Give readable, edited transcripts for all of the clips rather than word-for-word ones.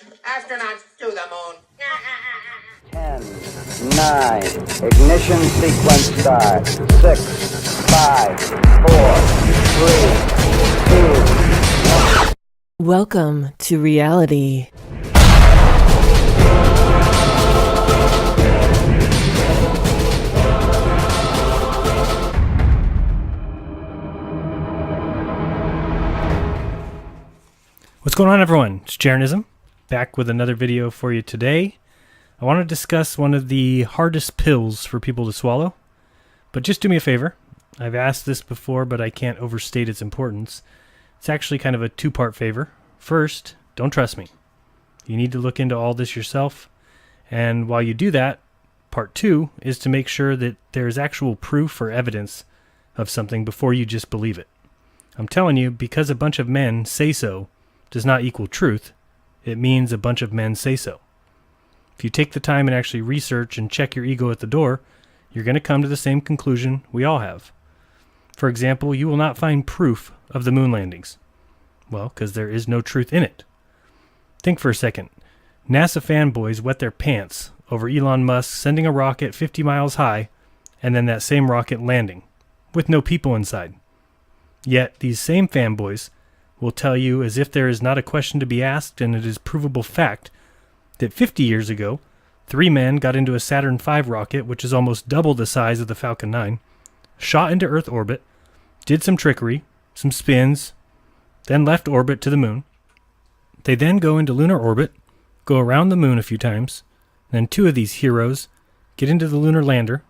Astronauts to the moon. 10, 9, ignition sequence start. 6, 5, 4, 3, 2. Welcome to reality. What's going on, everyone? It's Jeranism, back with another video for you today. I want to discuss one of the hardest pills for people to swallow, but just do me a favor. I've asked this before, but I can't overstate its importance. It's actually kind of a two-part favor. First, don't trust me. You need to look into all this yourself, and while you do that, part two is to make sure that there's actual proof or evidence of something before you just believe it. I'm telling you, because a bunch of men say so does not equal truth. It means a bunch of men say so. If you take the time and actually research and check your ego at the door, you're going to come to the same conclusion we all have. For example, you will not find proof of the moon landings. Well, because there is no truth in it. Think for a second. NASA fanboys wet their pants over Elon Musk sending a rocket 50 miles high and then that same rocket landing, with no people inside. Yet these same fanboys will tell you, as if there is not a question to be asked and it is provable fact, that 50 years ago, 3 men got into a Saturn V rocket, which is almost double the size of the Falcon 9, shot into Earth orbit, did some trickery, some spins, then left orbit to the moon. They then go into lunar orbit, go around the moon a few times, then 2 of these heroes get into the lunar lander,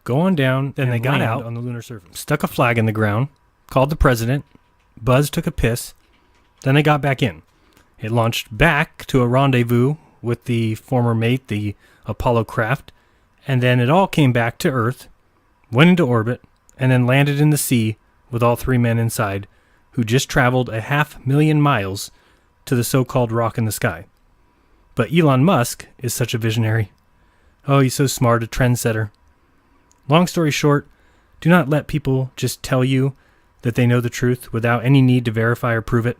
go on down, then they got out on the lunar surface, stuck a flag in the ground, called the president, Buzz took a piss, then they got back in. It launched back to a rendezvous with the former mate, the Apollo craft, and then it all came back to Earth, went into orbit, and then landed in the sea with all 3 men inside, who just traveled 500,000 miles to the so-called rock in the sky. But Elon Musk is such a visionary. Oh, he's so smart, a trendsetter. Long story short, do not let people just tell you that they know the truth without any need to verify or prove it.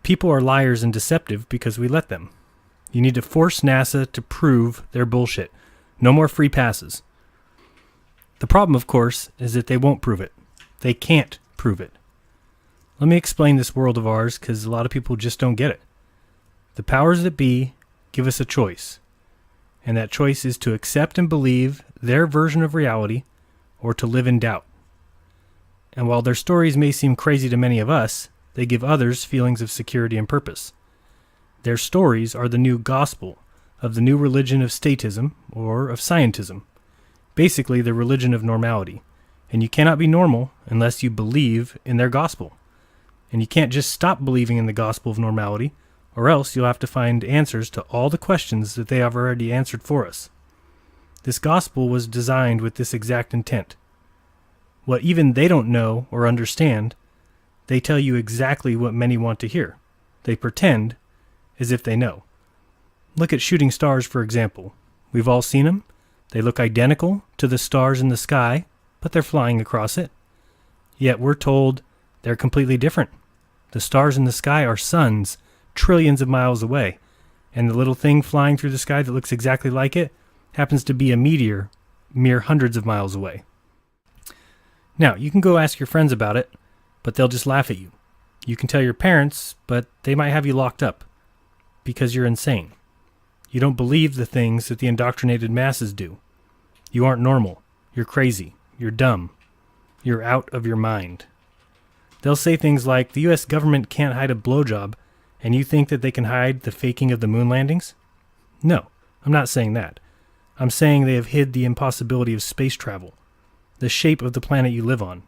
People are liars and deceptive because we let them. You need to force NASA to prove their bullshit. No more free passes. The problem, of course, is that they won't prove it. They can't prove it. Let me explain this world of ours, because a lot of people just don't get it. The powers that be give us a choice, and that choice is to accept and believe their version of reality or to live in doubt. And while their stories may seem crazy to many of us, they give others feelings of security and purpose. Their stories are the new gospel of the new religion of statism or of scientism, basically the religion of normality. And you cannot be normal unless you believe in their gospel. And you can't just stop believing in the gospel of normality, or else you'll have to find answers to all the questions that they have already answered for us. This gospel was designed with this exact intent. What even they don't know or understand, they tell you exactly what many want to hear. They pretend as if they know. Look at shooting stars, for example. We've all seen them. They look identical to the stars in the sky, but they're flying across it. Yet we're told they're completely different. The stars in the sky are suns trillions of miles away, and the little thing flying through the sky that looks exactly like it happens to be a meteor mere hundreds of miles away. Now, you can go ask your friends about it, but they'll just laugh at you. You can tell your parents, but they might have you locked up because you're insane. You don't believe the things that the indoctrinated masses do. You aren't normal. You're crazy. You're dumb. You're out of your mind. They'll say things like, the U.S. government can't hide a blowjob, and you think that they can hide the faking of the moon landings? No, I'm not saying that. I'm saying they have hid the impossibility of space travel, the shape of the planet you live on,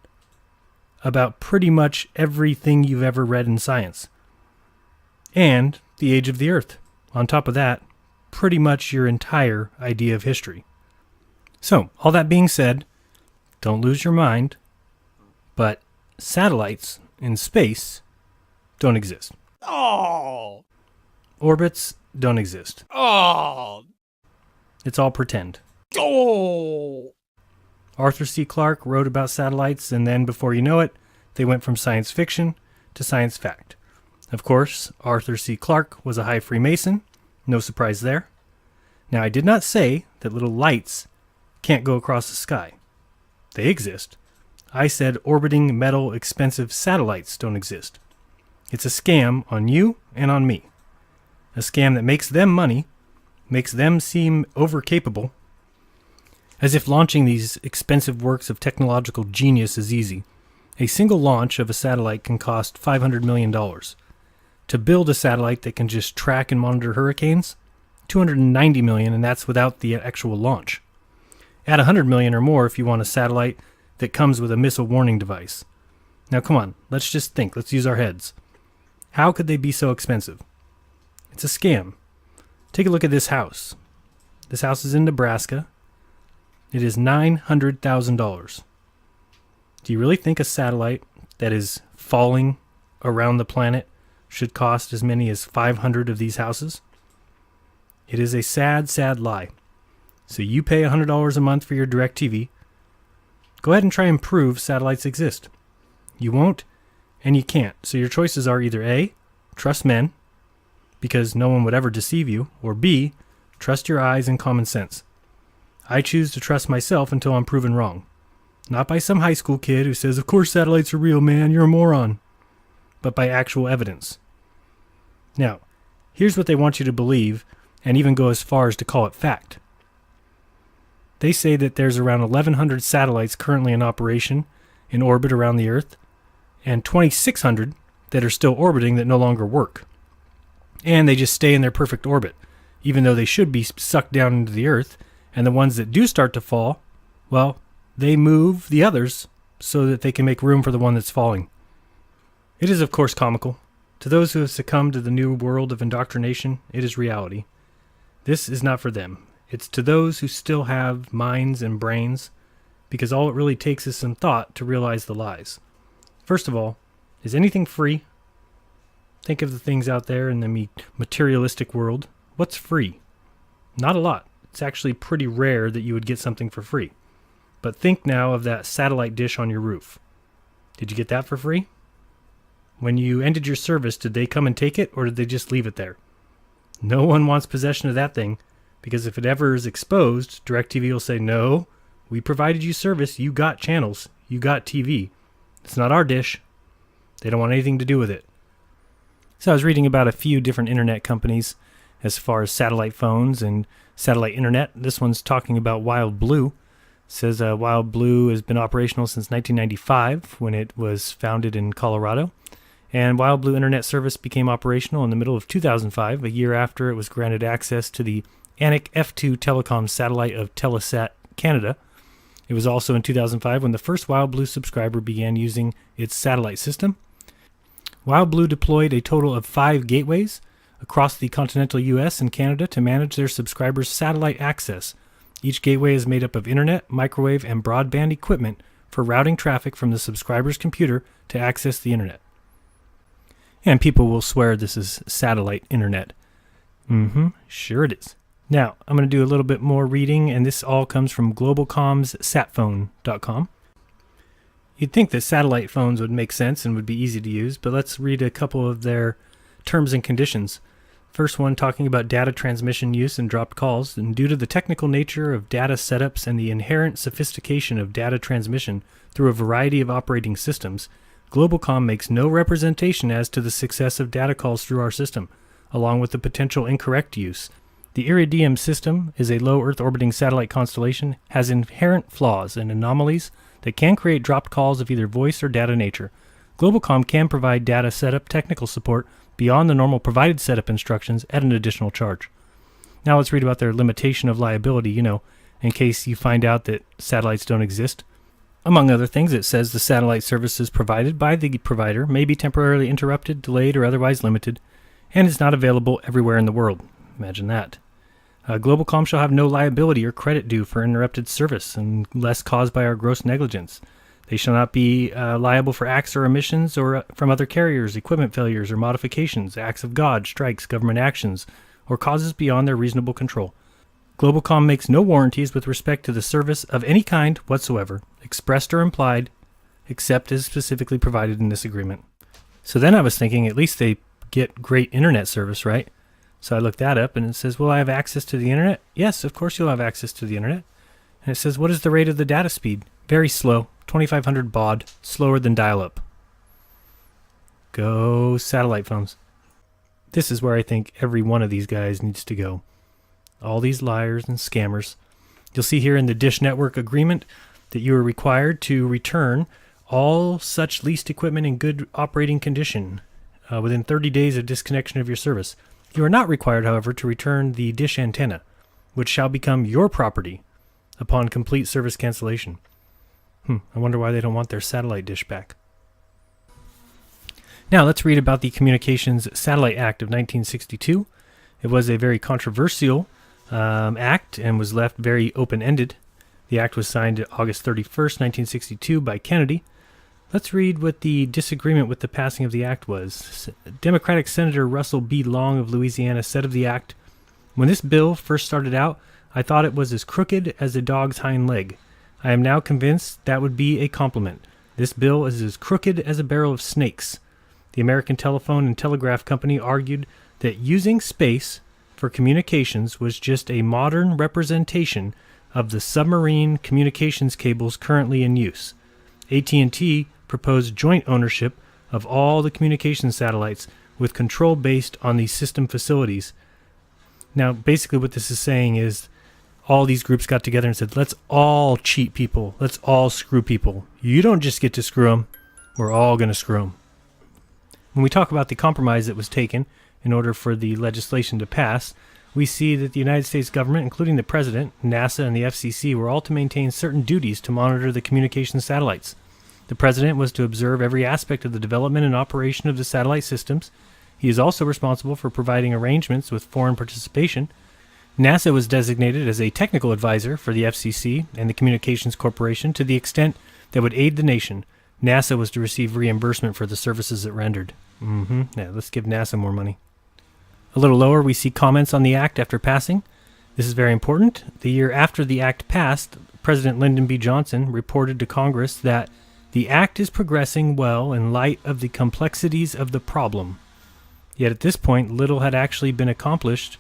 about pretty much everything you've ever read in science, and the age of the Earth. On top of that, pretty much your entire idea of history. So, all that being said, don't lose your mind, but satellites in space don't exist. Oh! Orbits don't exist. Oh! It's all pretend. Oh! Arthur C. Clarke wrote about satellites, and then before you know it, they went from science fiction to science fact. Of course, Arthur C. Clarke was a high Freemason. No surprise there. Now, I did not say that little lights can't go across the sky. They exist. I said orbiting metal expensive satellites don't exist. It's a scam on you and on me. A scam that makes them money, makes them seem overcapable, as if launching these expensive works of technological genius is easy. A single launch of a satellite can cost $500 million. To build a satellite that can just track and monitor hurricanes, $290 million, and that's without the actual launch. Add $100 million or more if you want a satellite that comes with a missile warning device. Now come on, let's just think, let's use our heads. How could they be so expensive? It's a scam. Take a look at this house. This house is in Nebraska. It is $900,000. Do you really think a satellite that is falling around the planet should cost as many as 500 of these houses? It is a sad, sad lie. So you pay $100 a month for your DirecTV. Go ahead and try and prove satellites exist. You won't, and you can't. So your choices are either A, trust men, because no one would ever deceive you, or B, trust your eyes and common sense. I choose to trust myself until I'm proven wrong. Not by some high school kid who says, of course satellites are real, man, you're a moron. But by actual evidence. Now, here's what they want you to believe, and even go as far as to call it fact. They say that there's around 1,100 satellites currently in operation in orbit around the Earth, and 2,600 that are still orbiting that no longer work. And they just stay in their perfect orbit, even though they should be sucked down into the Earth, and the ones that do start to fall, well, they move the others so that they can make room for the one that's falling. It is, of course, comical. To those who have succumbed to the new world of indoctrination, it is reality. This is not for them. It's to those who still have minds and brains, because all it really takes is some thought to realize the lies. First of all, is anything free? Think of the things out there in the materialistic world. What's free? Not a lot. It's actually pretty rare that you would get something for free. But think now of that satellite dish on your roof. Did you get that for free? When you ended your service, did they come and take it, or did they just leave it there? No one wants possession of that thing, because if it ever is exposed, DirecTV will say, no, we provided you service, you got channels, you got TV. It's not our dish. They don't want anything to do with it. So I was reading about a few different internet companies as far as satellite phones and satellite internet. This one's talking about Wild Blue. It says Wild Blue has been operational since 1995 when it was founded in Colorado. And Wild Blue Internet service became operational in the middle of 2005, a year after it was granted access to the Anik F2 telecom satellite of Telesat Canada. It was also in 2005 when the first Wild Blue subscriber began using its satellite system. Wild Blue deployed a total of 5 gateways across the continental U.S. and Canada to manage their subscribers' satellite access. Each gateway is made up of internet, microwave, and broadband equipment for routing traffic from the subscriber's computer to access the internet. And people will swear this is satellite internet. Sure it is. Now, I'm going to do a little bit more reading, and this all comes from globalcomssatphone.com. You'd think that satellite phones would make sense and would be easy to use, but let's read a couple of their terms and conditions. First one talking about data transmission use and dropped calls, and due to the technical nature of data setups and the inherent sophistication of data transmission through a variety of operating systems, Globalcom makes no representation as to the success of data calls through our system, along with the potential incorrect use. The Iridium system is a low Earth orbiting satellite constellation, has inherent flaws and anomalies that can create dropped calls of either voice or data nature. Globalcom can provide data setup technical support beyond the normal provided setup instructions at an additional charge. Now let's read about their limitation of liability, in case you find out that satellites don't exist. Among other things, it says the satellite services provided by the provider may be temporarily interrupted, delayed, or otherwise limited, and is not available everywhere in the world. Imagine that. Globalcom shall have no liability or credit due for interrupted service unless caused by our gross negligence. They shall not be liable for acts or omissions or from other carriers, equipment failures or modifications, acts of God, strikes, government actions, or causes beyond their reasonable control. Globalcom makes no warranties with respect to the service of any kind whatsoever, expressed or implied, except as specifically provided in this agreement. So then I was thinking, at least they get great internet service, right? So I looked that up, and it says, will I have access to the internet? Yes, of course you'll have access to the internet. And it says, what is the rate of the data speed? Very slow, 2500 baud, slower than dial-up. Go satellite phones. This is where I think every one of these guys needs to go. All these liars and scammers. You'll see here in the Dish Network agreement that you are required to return all such leased equipment in good operating condition within 30 days of disconnection of your service. You are not required, however, to return the dish antenna, which shall become your property upon complete service cancellation. I wonder why they don't want their satellite dish back. Now let's read about the Communications Satellite Act of 1962. It was a very controversial act and was left very open-ended. The act was signed August 31st, 1962 by Kennedy. Let's read what the disagreement with the passing of the act was. Democratic Senator Russell B. Long of Louisiana said of the act, when this bill first started out, I thought it was as crooked as a dog's hind leg. I am now convinced that would be a compliment. This bill is as crooked as a barrel of snakes. The American Telephone and Telegraph Company argued that using space for communications was just a modern representation of the submarine communications cables currently in use. AT&T proposed joint ownership of all the communication satellites with control based on these system facilities. Now, basically what this is saying is all these groups got together and said, let's all cheat people. Let's all screw people. You don't just get to screw them. We're all going to screw them. When we talk about the compromise that was taken in order for the legislation to pass, we see that the United States government, including the President, NASA, and the FCC, were all to maintain certain duties to monitor the communication satellites. The President was to observe every aspect of the development and operation of the satellite systems. He is also responsible for providing arrangements with foreign participation. NASA was designated as a technical advisor for the FCC and the Communications Corporation to the extent that would aid the nation. NASA was to receive reimbursement for the services it rendered. Yeah, let's give NASA more money. A little lower, we see comments on the act after passing. This is very important. The year after the act passed, President Lyndon B. Johnson reported to Congress that the act is progressing well in light of the complexities of the problem. Yet at this point, little had actually been accomplished.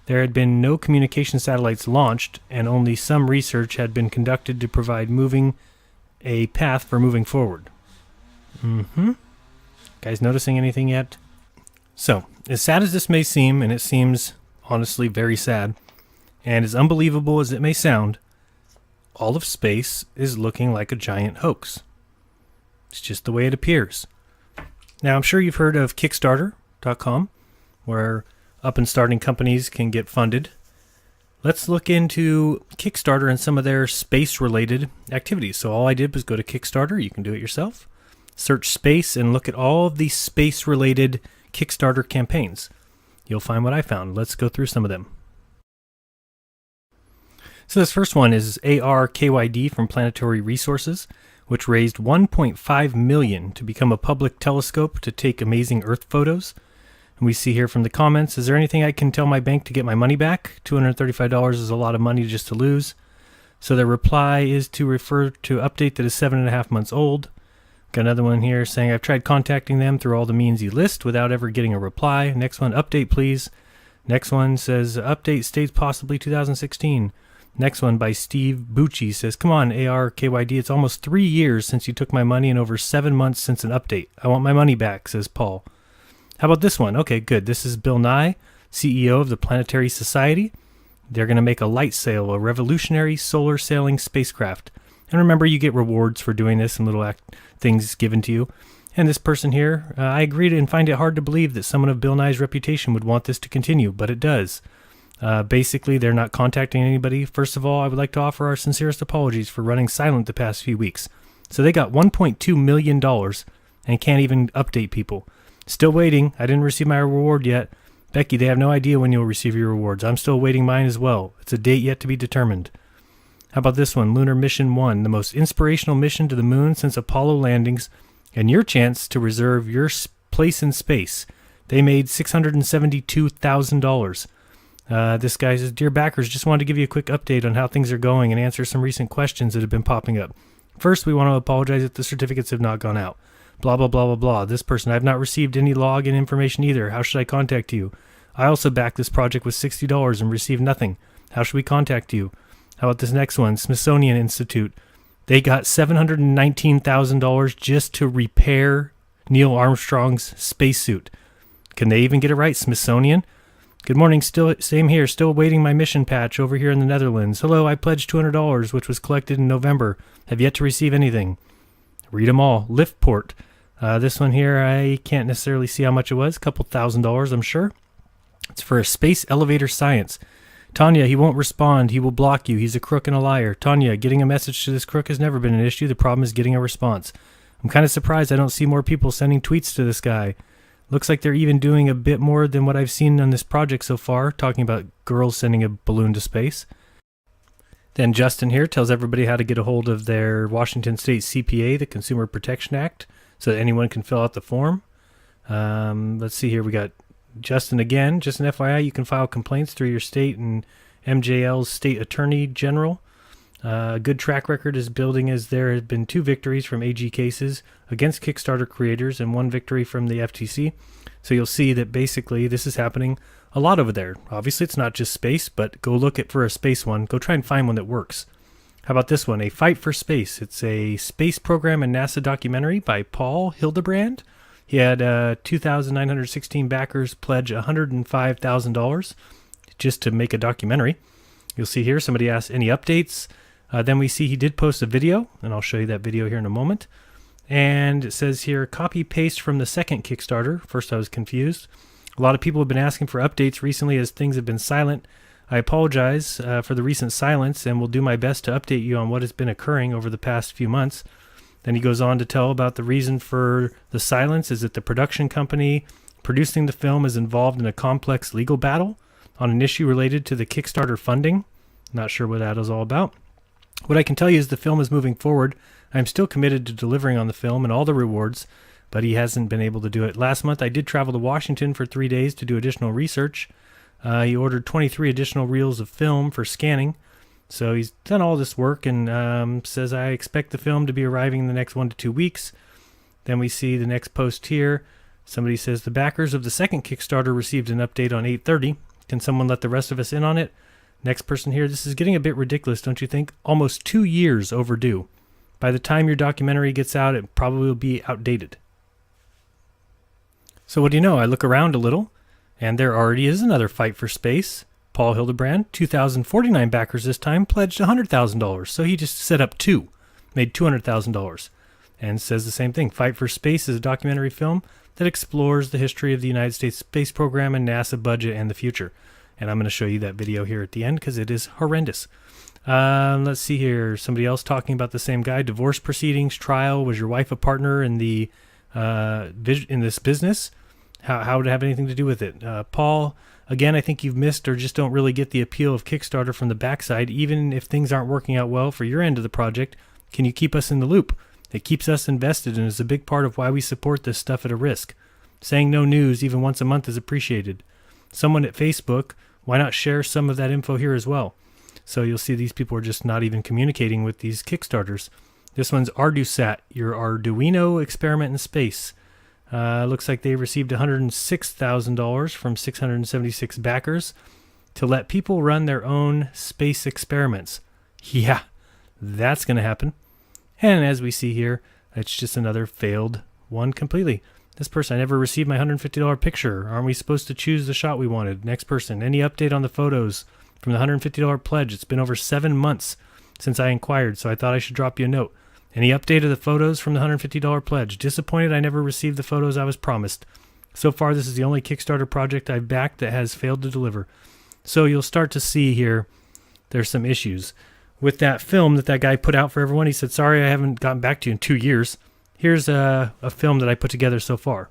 There had been no communication satellites launched, and only some research had been conducted to provide a path for moving forward. Guys noticing anything yet? So, as sad as this may seem, and it seems honestly very sad, and as unbelievable as it may sound, all of space is looking like a giant hoax. It's just the way it appears. Now, I'm sure you've heard of Kickstarter.com, where up and starting companies can get funded. Let's look into Kickstarter and some of their space-related activities. So all I did was go to Kickstarter. You can do it yourself. Search space and look at all of these space-related Kickstarter campaigns. You'll find what I found. Let's go through some of them. So this first one is ARKYD from Planetary Resources, which raised $1.5 million to become a public telescope to take amazing Earth photos. And we see here from the comments, is there anything I can tell my bank to get my money back? $235 is a lot of money just to lose. So their reply is to refer to update that is 7.5 months old. Got another one here saying, I've tried contacting them through all the means you list without ever getting a reply. Next one, update please. Next one says, update states possibly 2016. Next one by Steve Bucci says, come on, ARKYD, it's almost 3 years since you took my money and over 7 months since an update. I want my money back, says Paul. How about this one? Okay, good. This is Bill Nye, CEO of the Planetary Society. They're going to make a light sail, a revolutionary solar sailing spacecraft. And remember, you get rewards for doing this and little things given to you. And this person here, I agree and find it hard to believe that someone of Bill Nye's reputation would want this to continue, but it does. Basically, they're not contacting anybody. First of all, I would like to offer our sincerest apologies for running silent the past few weeks. So they got $1.2 million and can't even update people. Still waiting. I didn't receive my reward yet. Becky, they have no idea when you'll receive your rewards. I'm still awaiting mine as well. It's a date yet to be determined. How about this one? Lunar Mission 1, the most inspirational mission to the moon since Apollo landings, and your chance to reserve your place in space. They made $672,000. This guy says, Dear backers, just wanted to give you a quick update on how things are going and answer some recent questions that have been popping up. First, we want to apologize if the certificates have not gone out. Blah, blah, blah, blah, blah. This person, I've not received any login information either. How should I contact you? I also backed this project with $60 and received nothing. How should we contact you? How about this next one? Smithsonian Institute. They got $719,000 just to repair Neil Armstrong's spacesuit. Can they even get it right? Smithsonian? Good morning. Still same here. Still awaiting my mission patch over here in the Netherlands. Hello, I pledged $200, which was collected in November. Have yet to receive anything. Read them all. Liftport. This one here, I can't necessarily see how much it was. A couple $1,000s, I'm sure. It's for a space elevator science. Tanya, he won't respond. He will block you. He's a crook and a liar. Tanya, getting a message to this crook has never been an issue. The problem is getting a response. I'm kind of surprised I don't see more people sending tweets to this guy. Looks like they're even doing a bit more than what I've seen on this project so far, talking about girls sending a balloon to space. Then Justin here tells everybody how to get a hold of their Washington State CPA, the Consumer Protection Act, so that anyone can fill out the form. Let's see here. We got Justin again. Just an FYI, you can file complaints through your state and MJL's state attorney general. A good track record is building, as there have been 2 victories from AG cases against Kickstarter creators and 1 victory from the FTC. So you'll see that basically this is happening a lot over there. Obviously, it's not just space, but go look for a space one. Go try and find one that works. How about this one? A Fight for Space. It's a space program and NASA documentary by Paul Hildebrand. He had 2,916 backers pledge $105,000 just to make a documentary. You'll see here somebody asked any updates. Then we see he did post a video, and I'll show you that video here in a moment. And it says here, copy paste from the second Kickstarter. First I was confused. A lot of people have been asking for updates recently as things have been silent. I apologize for the recent silence and will do my best to update you on what has been occurring over the past few months. Then he goes on to tell about the reason for the silence is that the production company producing the film is involved in a complex legal battle on an issue related to the Kickstarter funding. Not sure what that is all about. What I can tell you is the film is moving forward. I'm still committed to delivering on the film and all the rewards, but he hasn't been able to do it. Last month I did travel to Washington for 3 days to do additional research. He ordered 23 additional reels of film for scanning. So he's done all this work and says, I expect the film to be arriving in the next 1 to 2 weeks. Then we see the next post here. Somebody says, the backers of the second Kickstarter received an update on 8/30. Can someone let the rest of us in on it? Next person here, this is getting a bit ridiculous, don't you think? Almost 2 years overdue. By the time your documentary gets out, it probably will be outdated. So what do you know? I look around a little, and there already is another Fight for Space. Paul Hildebrand, 2,049 backers this time, pledged $100,000. So he just set up 2, made $200,000, and says the same thing. Fight for Space is a documentary film that explores the history of the United States space program and NASA budget and the future. And I'm going to show you that video here at the end because it is horrendous. Let's see here. Somebody else talking about the same guy. Divorce proceedings, trial. Was your wife a partner in the in this business? How would it have anything to do with it? Paul, again, I think you've missed or just don't really get the appeal of Kickstarter from the backside. Even if things aren't working out well for your end of the project, can you keep us in the loop? It keeps us invested and is a big part of why we support this stuff at a risk. Saying no news even once a month is appreciated. Someone at Facebook, why not share some of that info here as well? So you'll see these people are just not even communicating with these Kickstarters. This one's ArduSat, your Arduino experiment in space. Looks like they received $106,000 from 676 backers to let people run their own space experiments. Yeah, that's going to happen. And as we see here, it's just another failed one completely. This person, I never received my $150 picture. Aren't we supposed to choose the shot we wanted? Next person, any update on the photos from the $150 pledge? It's been over 7 months since I inquired, so I thought I should drop you a note. Any update of the photos from the $150 pledge? Disappointed I never received the photos I was promised. So far, this is the only Kickstarter project I've backed that has failed to deliver. So you'll start to see here there's some issues. With that film that guy put out for everyone, he said, sorry I haven't gotten back to you in 2 years. Here's a film that I put together so far.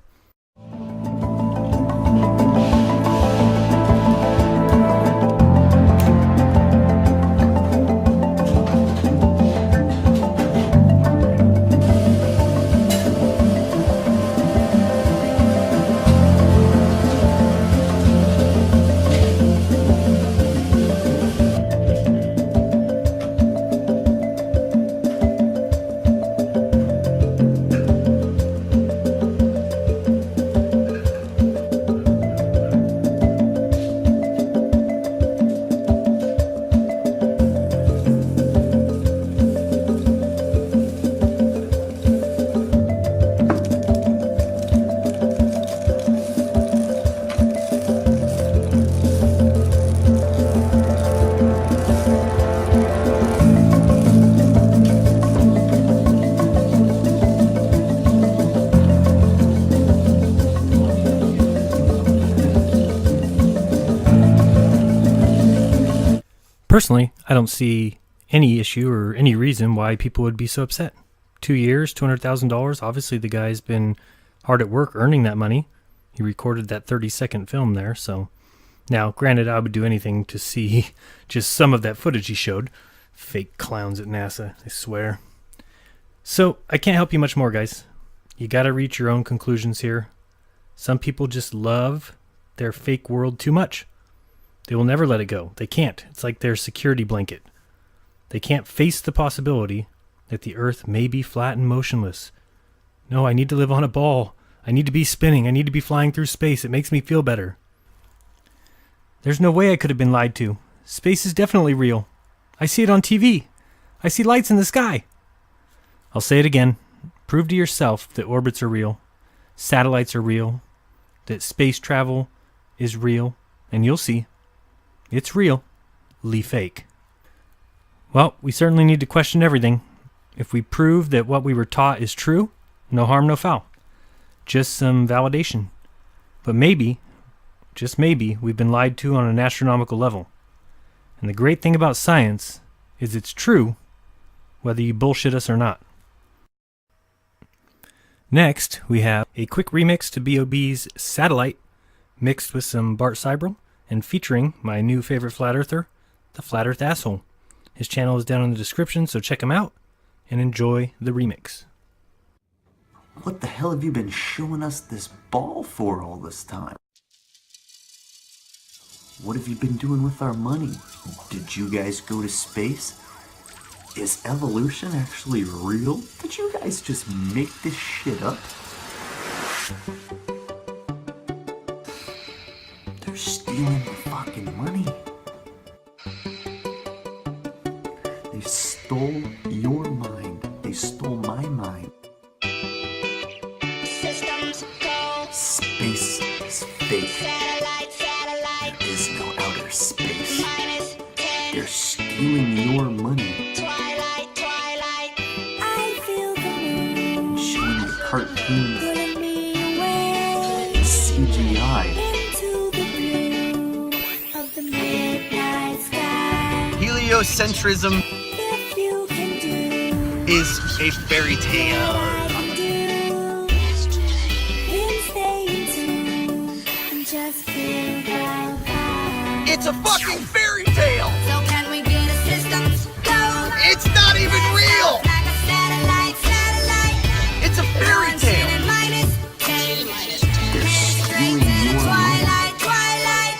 Personally, I don't see any issue or any reason why people would be so upset. 2 years, $200,000. Obviously, the guy's been hard at work earning that money. He recorded that 30-second film there. So now, granted, I would do anything to see just some of that footage he showed. Fake clowns at NASA, I swear. So I can't help you much more, guys. You got to reach your own conclusions here. Some people just love their fake world too much. They will never let it go. They can't. It's like their security blanket. They can't face the possibility that the earth may be flat and motionless. No, I need to live on a ball. I need to be spinning. I need to be flying through space. It makes me feel better. There's no way I could have been lied to. Space is definitely real. I see it on TV. I see lights in the sky. I'll say it again. Prove to yourself that orbits are real, satellites are real, that space travel is real, and you'll see. It's real. Fake. Well, we certainly need to question everything. If we prove that what we were taught is true, no harm, no foul. Just some validation. But maybe, just maybe, we've been lied to on an astronomical level. And the great thing about science is it's true, whether you bullshit us or not. Next, we have a quick remix to B.O.B.'s Satellite, mixed with some Bart Sibrel, and featuring my new favorite flat earther, the Flat Earth Asshole. His channel is down in the description, so check him out and enjoy the remix. What the hell have you been showing us this ball for all this time? What have you been doing with our money? Did you guys go to space? Is evolution actually real? Did you guys just make this shit up? They're stealing the fucking money. They stole your mind. They stole my mind. Systems go. Space is fake. There is no outer space. They're stealing your money. Twilight, twilight. I feel the moon And showing you cartoons, pulling me away CGI. into the blue of the midnight sky. Heliocentrism If you can do is a fairy tale. what I can do, then stay in tune and just feel the vibe. It's a fucking fairy tale. So can we get a systems go? It's not even real. Like a satellite, satellite. It's a fairy tale. Launching in minus 10. They're stealing your money. Twilight, twilight.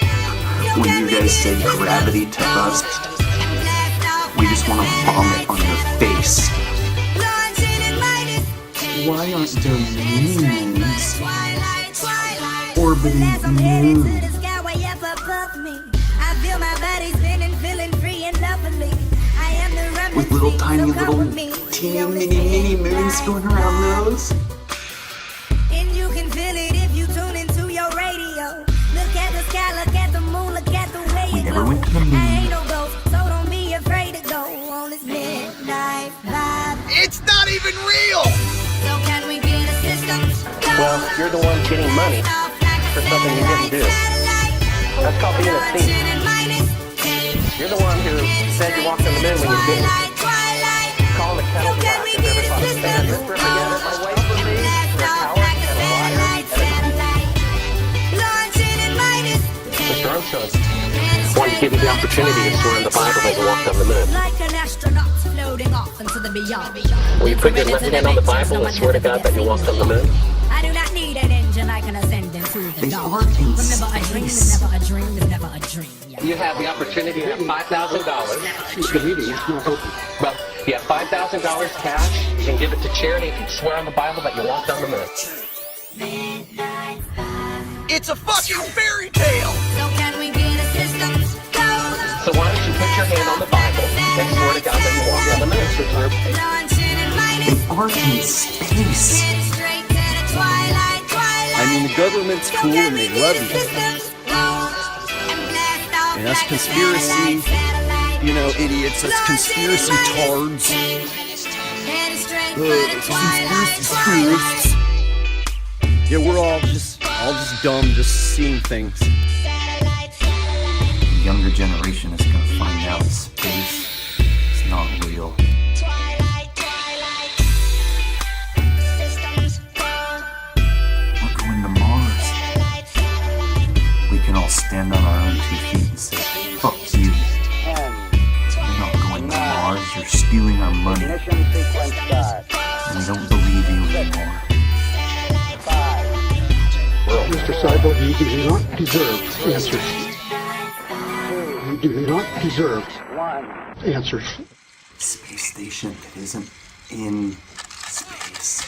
When you guys say gravity to us, we just want to vomit on your face. Launching in minus 10. Why aren't there moons Twilight, twilight. orbiting As the I'm heading to moon? the sky way up above me, I feel my body spinning, feeling free and lovely. I am the remedy, With little so tiny come little with me. teeny mini moons going around those? And you can feel it if you tune into your radio. Look at the sky, look at the moon, look at the way We it never glows. went to the moon. I ain't no ghost, so don't be afraid to go on this midnight vibe. It's not even real. So can we get a system? Well, you're the one getting money for something you didn't do. That's called being a thief. You're the one who said you walked on the moon when you didn't. Calling the kettle black if ever thought to stand this representative away from me. You're a coward and a liar Mr. Armstrong wanted to give you the opportunity to swear in the Bible that you walked on the moon. Like an astronaut floating off into the beyond. Will you put your left hand on the Bible and swear to God that you walked on the moon? I do not need an engine, I can ascend into the They dark. are in Remember, a dream is space. never a dream, is never a dream. Yeah. You have the opportunity to have $5,000. Well, you have $5,000 cash. You can give it to charity. You can swear on the Bible that you walked on the moon. It's a fucking fairy tale. So can we get a system? So why don't you put your hand on the Bible and swear to God that you walked on the moon? They are in space. I mean, the government's cool and they love you. And us conspiracy, you know, idiots, us conspiracy tards, conspiracy theorists. Yeah, we're all just dumb, just seeing things. The younger generation is going to find out Space is not real. We're going to Mars. We can all stand on our own 2 feet and say, fuck you. You're not going to Mars, you're stealing our money. Ignition sequence start. And we don't believe you anymore. 5. Mr. Seibel, you do not deserve answers. You do not deserve 1. answers. Space station that isn't in space.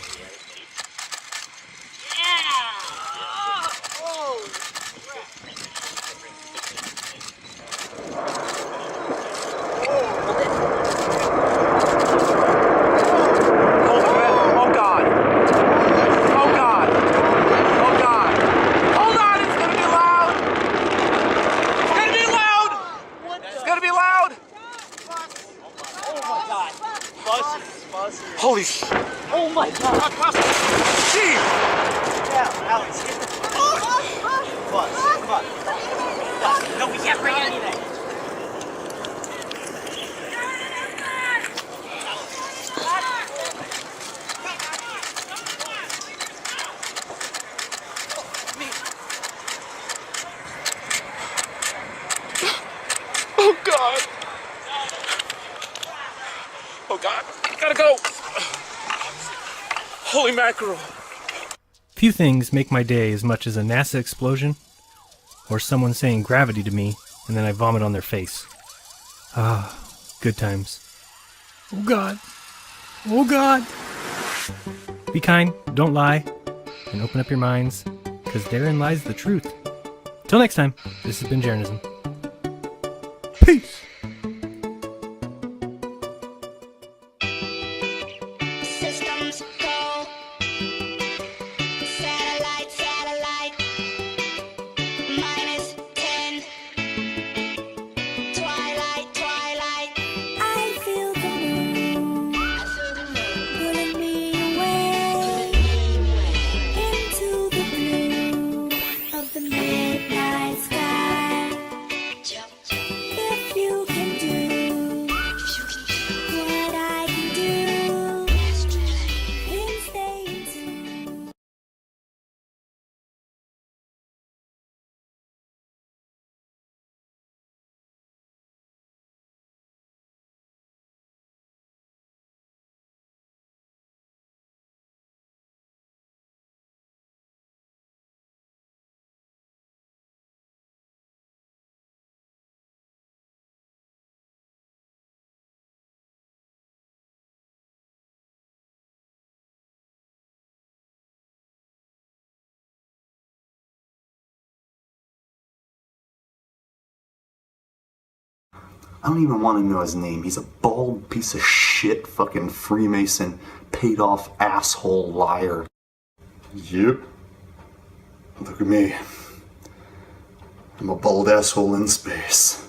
Holy sh! Oh my god! Gee! Yeah, Alex, get the bus. Come on. No, we can't bring anything. Oh god! Oh god! Gotta go! Holy mackerel! Few things make my day as much as a NASA explosion or someone saying gravity to me and then I vomit on their face. Ah, good times. Oh God. Oh God. Be kind, don't lie, and open up your minds, because therein lies the truth. Till next time, this has been Jeranism. Peace! Systems go. Satellite. -10. Twilight. I feel the moon pulling me away into the blue of the midnight sky. If you can do what I can do, then stay in tune. I don't even want to know his name. He's a bald piece of shit, fucking Freemason, paid off asshole liar. Yep. Look at me. I'm a bald asshole in space.